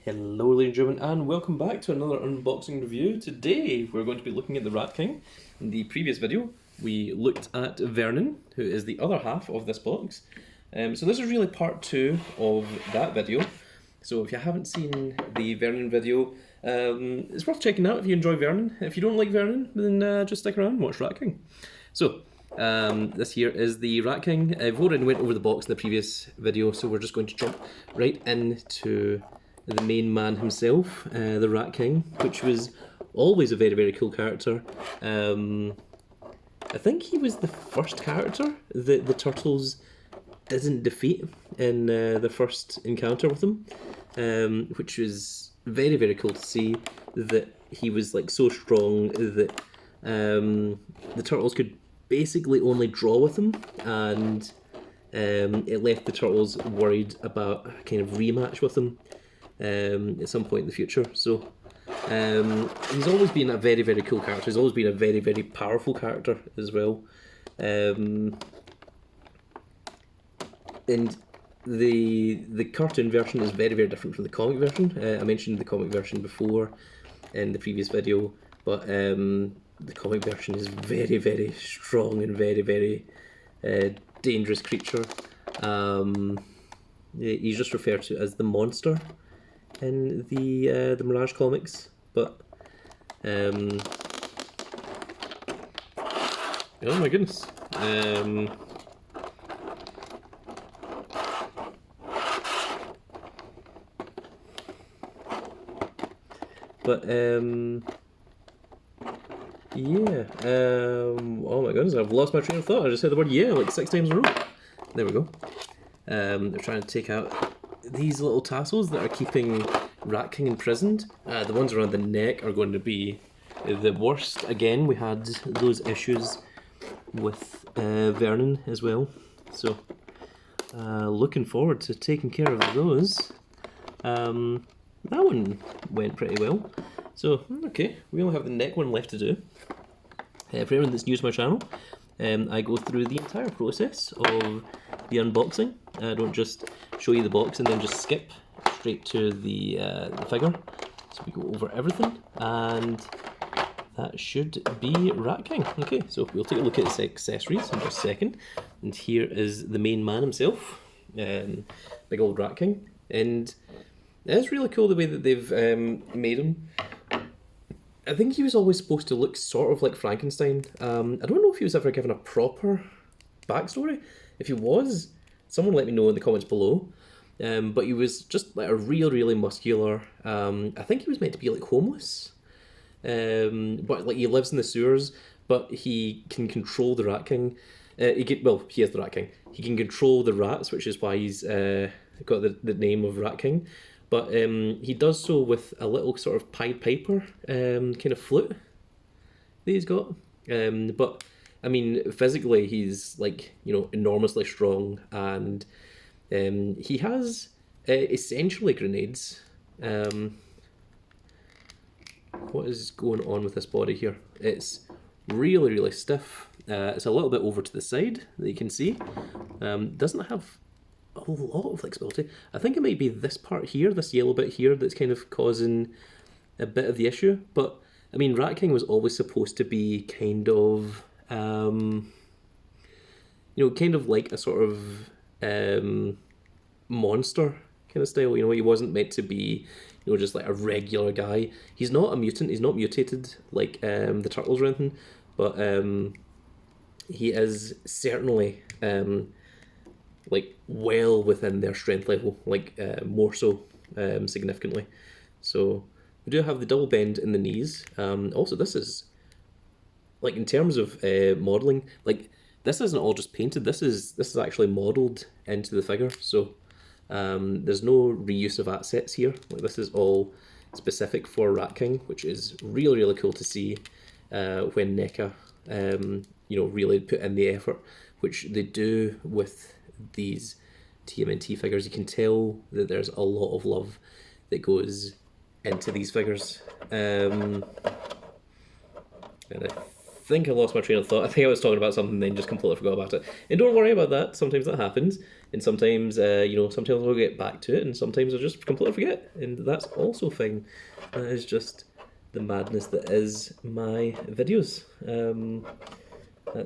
Hello ladies and gentlemen, and welcome back to another unboxing review. Today we're going to be looking at the RatKing. In the previous video we looked at Vernon, who is the other half of this box. So this is really part 2 of that video. So if you haven't seen the Vernon video, it's worth checking out if you enjoy Vernon. If you don't like Vernon, then just stick around and watch RatKing. So this here is the RatKing. I've already went over the box in the previous video, so we're just going to jump right into the main man himself, the RatKing, which was always a very, very cool character. I think he was the first character that the Turtles didn't defeat in the first encounter with them, which was very, very cool to see that he was like so strong that the Turtles could basically only draw with him, and it left the Turtles worried about a kind of rematch with him at some point in the future. So he's always been a very, very cool character. He's always been a very, very powerful character as well. And the cartoon version is very, very different from the comic version. I mentioned the comic version before in the previous video, but the comic version is very, very strong and very, very dangerous creature. He's just referred to as the monster in the Mirage comics, but oh my goodness. Yeah, oh my goodness, I've lost my train of thought. I just said the word yeah like 6 times in a row. There we go. They're trying to take out these little tassels that are keeping RatKing imprisoned. The ones around the neck are going to be the worst. Again, we had those issues with Vernon as well. So, looking forward to taking care of those. That one went pretty well. So, okay, we only have the neck one left to do. For anyone that's new to my channel, I go through the entire process of the unboxing. I don't just show you the box and then just skip straight to the figure. So we go over everything, and that should be RatKing. Okay, so we'll take a look at his accessories in just a second. And here is the main man himself, big old RatKing. And it's really cool the way that they've made him. I think he was always supposed to look sort of like Frankenstein. I don't know if he was ever given a proper backstory. If he was, someone let me know in the comments below. But he was just like a really muscular. I think he was meant to be like homeless. But like he lives in the sewers, but he can control the RatKing. He is the RatKing. He can control the rats, which is why he's got the name of RatKing. But he does so with a little sort of Pied Piper kind of flute that he's got. But I mean, physically he's like, you know, enormously strong, and he has essentially grenades. What is going on with this body here? It's really stiff. It's a little bit over to the side that you can see. Doesn't have a lot of flexibility. I think it might be this part here, this yellow bit here, that's kind of causing a bit of the issue. But I mean, RatKing was always supposed to be kind of, you know, kind of like a sort of monster kind of style. You know, he wasn't meant to be, you know, just like a regular guy. He's not a mutant. He's not mutated like the Turtles or anything. But he is certainly like well within their strength level, like more so significantly. So we do have the double bend in the knees. Also, this is like in terms of modeling, like this isn't all just painted. This is actually modeled into the figure. So there's no reuse of assets here. Like this is all specific for RatKing, which is really cool to see when Neca you know, really put in the effort, which they do with these TMNT figures. You can tell that there's a lot of love that goes into these figures. And I think I lost my train of thought. I think I was talking about something and then just completely forgot about it. And don't worry about that. Sometimes that happens. And sometimes, sometimes I'll get back to it and sometimes I'll just completely forget. And that's also fine. That is just the madness that is my videos.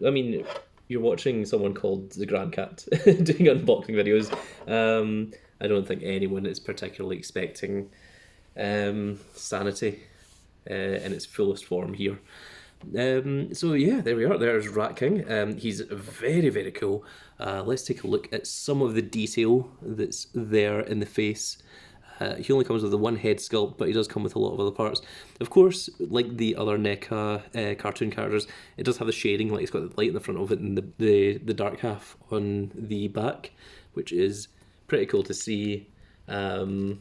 I mean, you're watching someone called the Grand Cat doing unboxing videos. I don't think anyone is particularly expecting sanity in its fullest form here. So yeah, there we are. There's RatKing. He's very, very cool. Let's take a look at some of the detail that's there in the face. He only comes with the one head sculpt, but he does come with a lot of other parts. Of course, like the other Neca cartoon characters, it does have the shading, like it's got the light in the front of it and the dark half on the back, which is pretty cool to see. And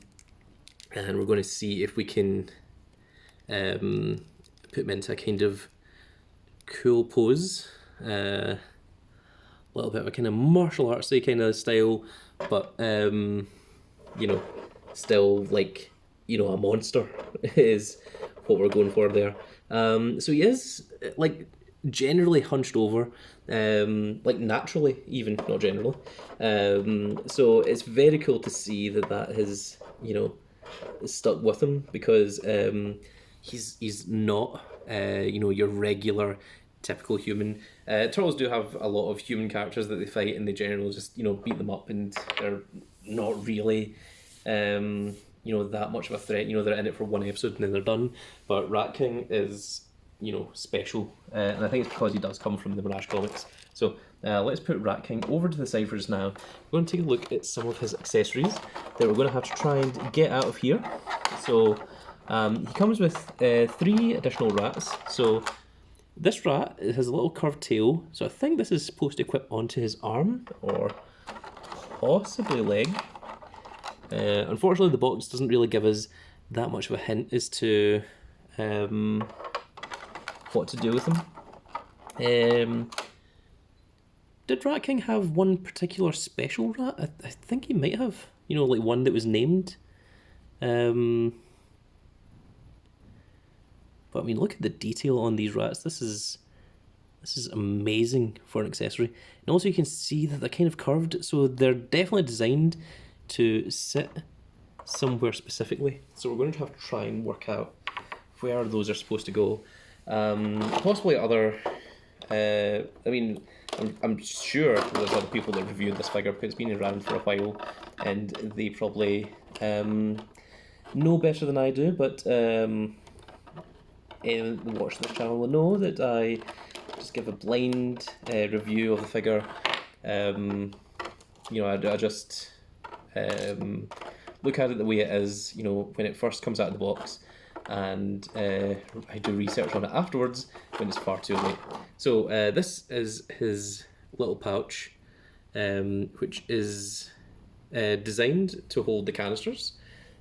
we're going to see if we can put him into a kind of cool pose. A little bit of a kind of martial artsy kind of style, but still like a monster is what we're going for there. So he is like generally hunched over, like naturally, even not generally. So it's very cool to see that has stuck with him, because he's not your regular typical human. Turtles do have a lot of human characters that they fight, and they generally just beat them up, and they're not really that much of a threat. They're in it for one episode and then they're done. But RatKing is special, and I think it's because he does come from the Mirage comics. So let's put RatKing over to the side for just now. We're going to take a look at some of his accessories that we're going to have to try and get out of here. So he comes with 3 additional rats. So this rat has a little curved tail, so I think this is supposed to equip onto his arm or possibly leg. Unfortunately, the box doesn't really give us that much of a hint as to what to do with him. Did RatKing have one particular special rat? I think he might have. Like one that was named. But I mean, look at the detail on these rats. This is amazing for an accessory. And also you can see that they're kind of curved, so they're definitely designed to sit somewhere specifically. So we're going to have to try and work out where those are supposed to go. Possibly other... I'm sure there's other people that reviewed this figure because it's been around for a while and they probably know better than I do, but anyone that watches this channel will know that I just give a blind review of the figure. I just look at it the way it is, when it first comes out of the box, and I do research on it afterwards when it's far too late. So this is his little pouch, which is designed to hold the canisters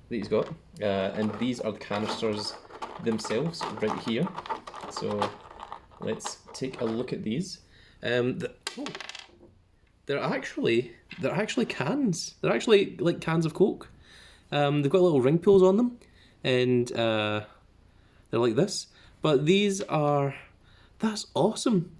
that he's got, and these are the canisters themselves right here. So let's take a look at these. They're actually cans. They're actually like cans of Coke. They've got little ring pulls on them, and they're like this. But that's awesome.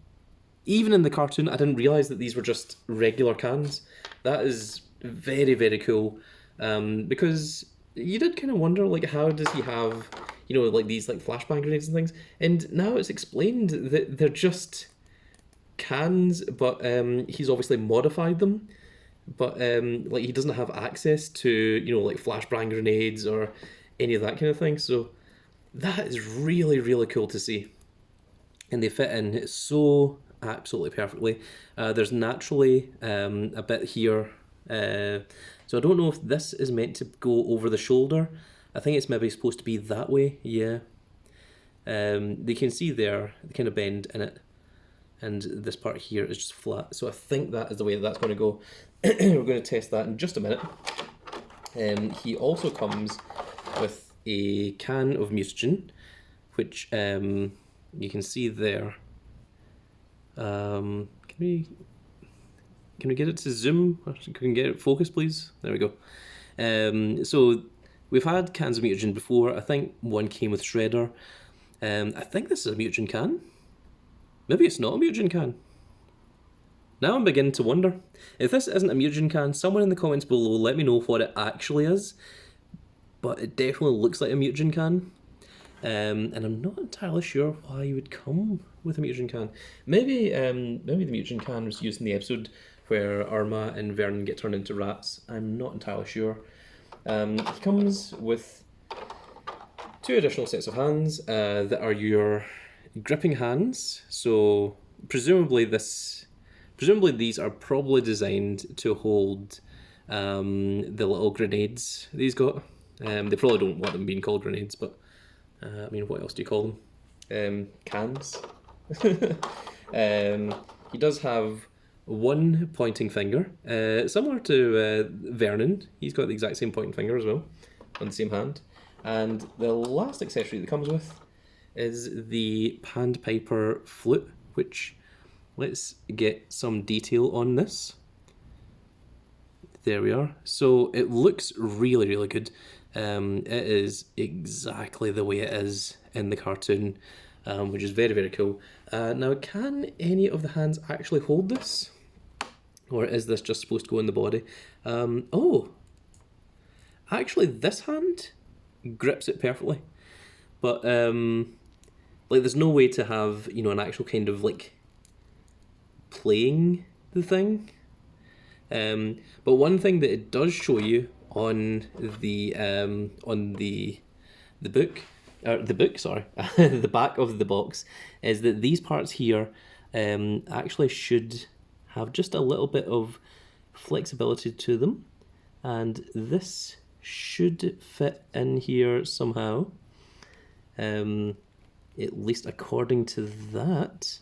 Even in the cartoon, I didn't realise that these were just regular cans. That is very, very cool. Because you did kind of wonder, like, how does he have, like these like flashbang grenades and things? And now it's explained that they're just cans, but he's obviously modified them. But like he doesn't have access to like flashbang grenades or any of that kind of thing. So that is really, really cool to see, and they fit in so absolutely perfectly. There's naturally a bit here, so I don't know if this is meant to go over the shoulder. I think it's maybe supposed to be that way. Yeah. They can see there the kind of bend in it, and this part here is just flat. So I think that is the way that's going to go. We're going to test that in just a minute. He also comes with a can of Mutant, which you can see there. Can we get it to zoom? Can we get it focused, please? There we go. So we've had cans of Mutant before. I think one came with Shredder. I think this is a Mutant can. Maybe it's not a mutagen can. Now I'm beginning to wonder. If this isn't a mutagen can, someone in the comments below let me know what it actually is. But it definitely looks like a mutagen can. And I'm not entirely sure why you would come with a mutagen can. Maybe maybe the mutagen can was used in the episode where Irma and Vernon get turned into rats. I'm not entirely sure. It comes with 2 additional sets of hands that are your gripping hands. So presumably these are probably designed to hold the little grenades that he's got. They probably don't want them being called grenades, but I mean, what else do you call them? Cans. He does have 1 pointing finger, similar to Vernon. He's got the exact same pointing finger as well, on the same hand. And the last accessory that comes with is the Panpiper flute, which, let's get some detail on this. There we are. So it looks really, really good. It is exactly the way it is in the cartoon, which is very, very cool. Now, can any of the hands actually hold this? Or is this just supposed to go in the body? Oh, actually this hand grips it perfectly. But, like, there's no way to have, you know, an actual kind of, like, playing the thing. But one thing that it does show you on the book, sorry, the back of the box, is that these parts here actually should have just a little bit of flexibility to them, and this should fit in here somehow. At least according to that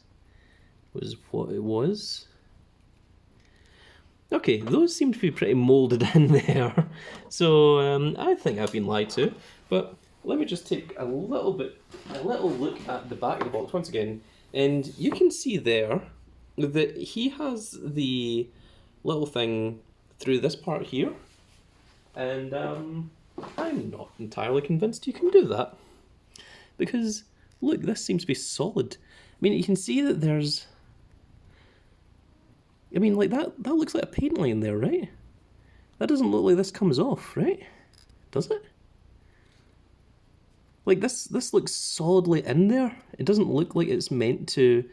was what it was. Okay, those seem to be pretty moulded in there, so I think I've been lied to. But let me just take a little look at the back of the box once again, and you can see there that he has the little thing through this part here, and I'm not entirely convinced you can do that, because look, this seems to be solid. I mean, you can see that there's, I mean, like, that looks like a paint line there, right? That doesn't look like this comes off, right? Does it? Like, this looks solidly in there. It doesn't look like it's meant to...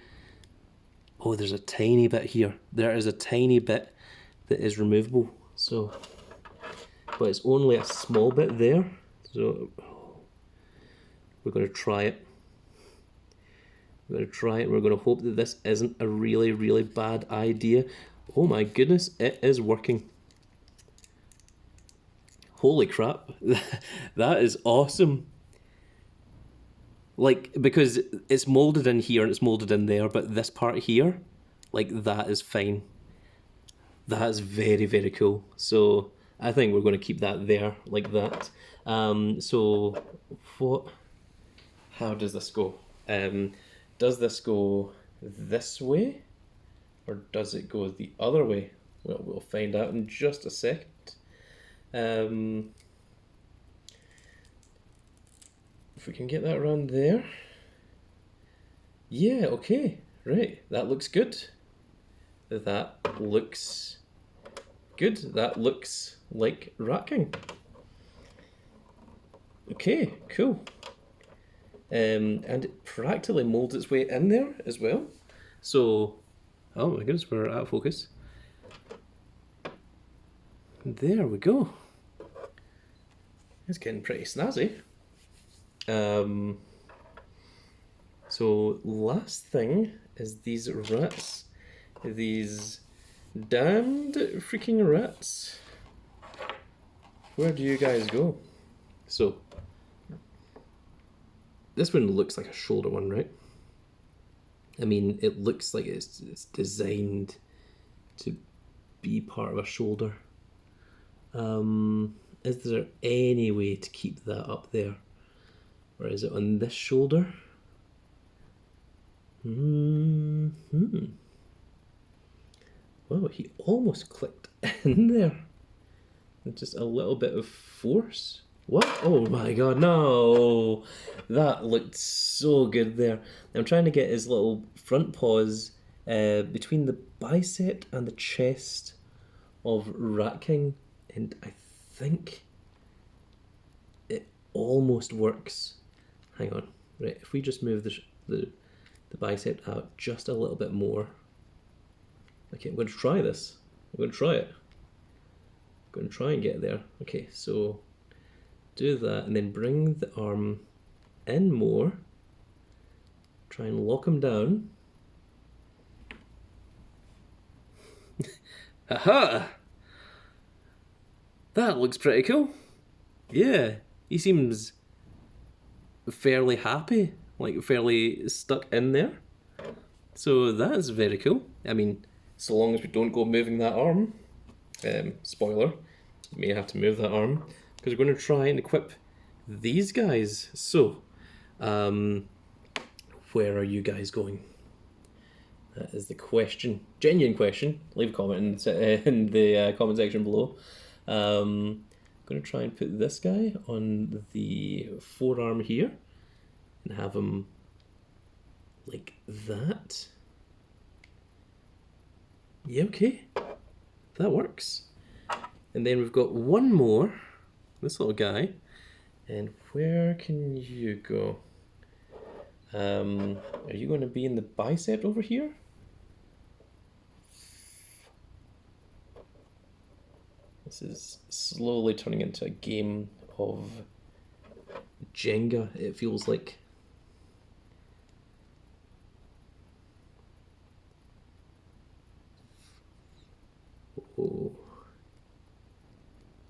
Oh, there's a tiny bit here. There is a tiny bit that is removable. So, but it's only a small bit there. So, we're going to try it. We're going to try it. We're going to hope that this isn't a really, really bad idea. Oh my goodness, it is working. Holy crap. That is awesome. Like, because it's molded in here and it's molded in there, but this part here, like, that is fine. That is very, very cool. So I think we're going to keep that there like that. So how does this go? Does this go this way, or does it go the other way? Well, we'll find out in just a second. If we can get that around there. Yeah, okay, right, that looks good. That looks good. That looks like RatKing. Okay, cool. And it practically molds its way in there as well. So, oh my goodness, we're out of focus. There we go. It's getting pretty snazzy. So last thing is these rats. These damned freaking rats. Where do you guys go? So, this one looks like a shoulder one, right? I mean, it looks like it's designed to be part of a shoulder. Is there any way to keep that up there? Or is it on this shoulder? Well, he almost clicked in there. Just a little bit of force. What? Oh my god, no! That looked so good there. I'm trying to get his little front paws between the bicep and the chest of RatKing, and I think it almost works. Hang on, right? If we just move the bicep out just a little bit more. Okay, I'm going to try this. I'm going to try it. I'm going to try and get there. Okay, so do that and then bring the arm in more. Try and lock him down. Aha! That looks pretty cool. Yeah, he seems fairly happy, like fairly stuck in there. So that's very cool. I mean, so long as we don't go moving that arm. Spoiler, you may have to move that arm because we're going to try and equip these guys. So, where are you guys going? That is the question. Genuine question. Leave a comment in the comment section below. I'm going to try and put this guy on the forearm here and have him like that. Yeah, okay. That works. And then we've got one more, this little guy. And where can you go? Are you going to be in the bicep over here? This is slowly turning into a game of Jenga, it feels like. Oh.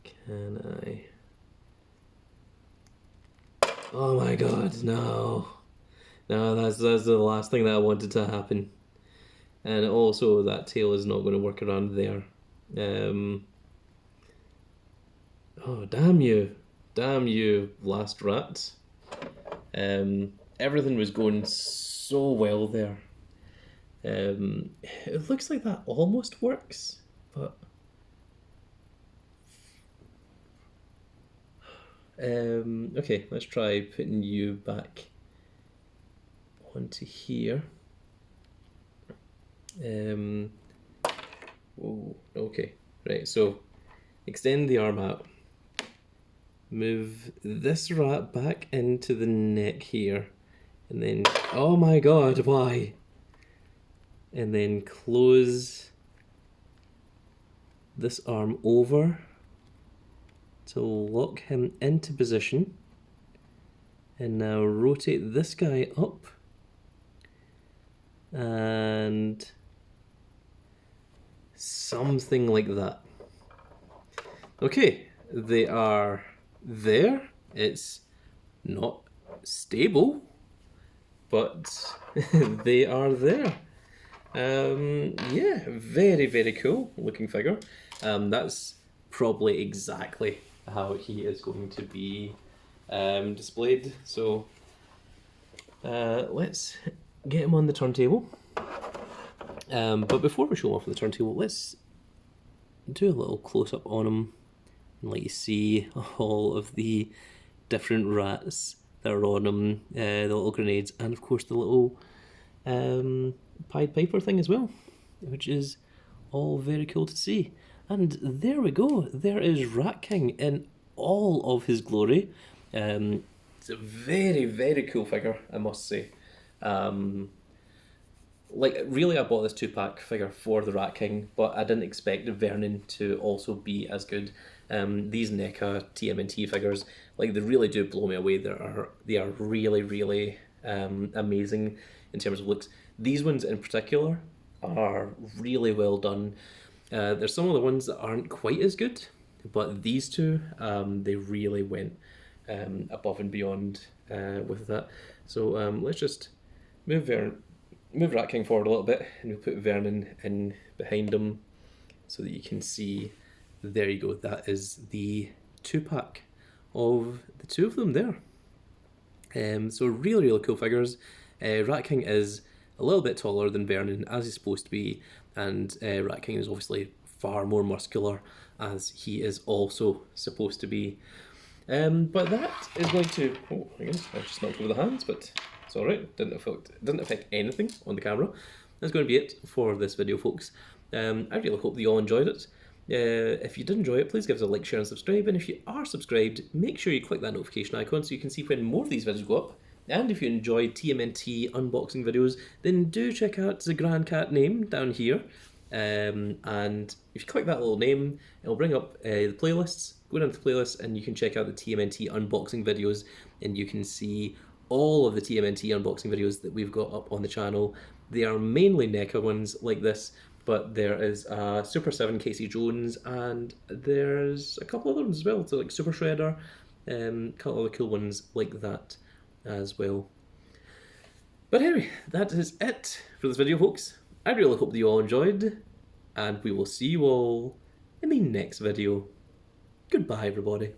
Can I? Oh my god, no. No, that's the last thing that I wanted to happen. And also that tail is not going to work around there. Oh, damn you. Damn you, last rat. Everything was going so well there. It looks like that almost works, but... okay, let's try putting you back onto here. Oh, okay, right, so extend the arm out. Move this rat back into the neck here. And then, oh my god, why? And then close this arm over to lock him into position. And now rotate this guy up. And something like that. Okay, they are there. It's not stable, but they are there. Yeah, very, very cool looking figure. That's probably exactly how he is going to be displayed. So let's get him on the turntable. But before we show him off on the turntable, let's do a little close-up on him and let you see all of the different rats that are on him, the little grenades, and of course the little Pied Piper thing as well, which is all very cool to see. And there we go, there is RatKing in all of his glory. It's a very, very cool figure, I must say. Like, really, I bought this 2-pack figure for the RatKing, but I didn't expect Vernon to also be as good. These Neca TMNT figures, like, they really do blow me away. They are really, really amazing in terms of looks. These ones in particular are really well done. There's some of the ones that aren't quite as good, but these two, they really went above and beyond with that. So let's just move RatKing forward a little bit, and we'll put Vernon in behind him so that you can see. There you go, that is the 2-pack of the two of them there. So really, really cool figures. RatKing is a little bit taller than Vernon, as he's supposed to be, and RatKing is obviously far more muscular, as he is also supposed to be. But that is going to... Oh, I guess I just knocked over the hands, but it's alright. Didn't affect anything on the camera. That's going to be it for this video, folks. I really hope that you all enjoyed it. If you did enjoy it, please give us a like, share and subscribe. And if you are subscribed, make sure you click that notification icon so you can see when more of these videos go up. And if you enjoyed TMNT unboxing videos, then do check out the Grand Cat name down here. And if you click that little name, it'll bring up the playlists. Go down to the playlist and you can check out the TMNT unboxing videos, and you can see all of the TMNT unboxing videos that we've got up on the channel. They are mainly Neca ones like this, but there is Super 7 Casey Jones, and there's a couple other ones as well, so like Super Shredder, a couple other cool ones like that as well. But anyway, that is it for this video, folks. I really hope that you all enjoyed, and we will see you all in the next video. Goodbye, everybody.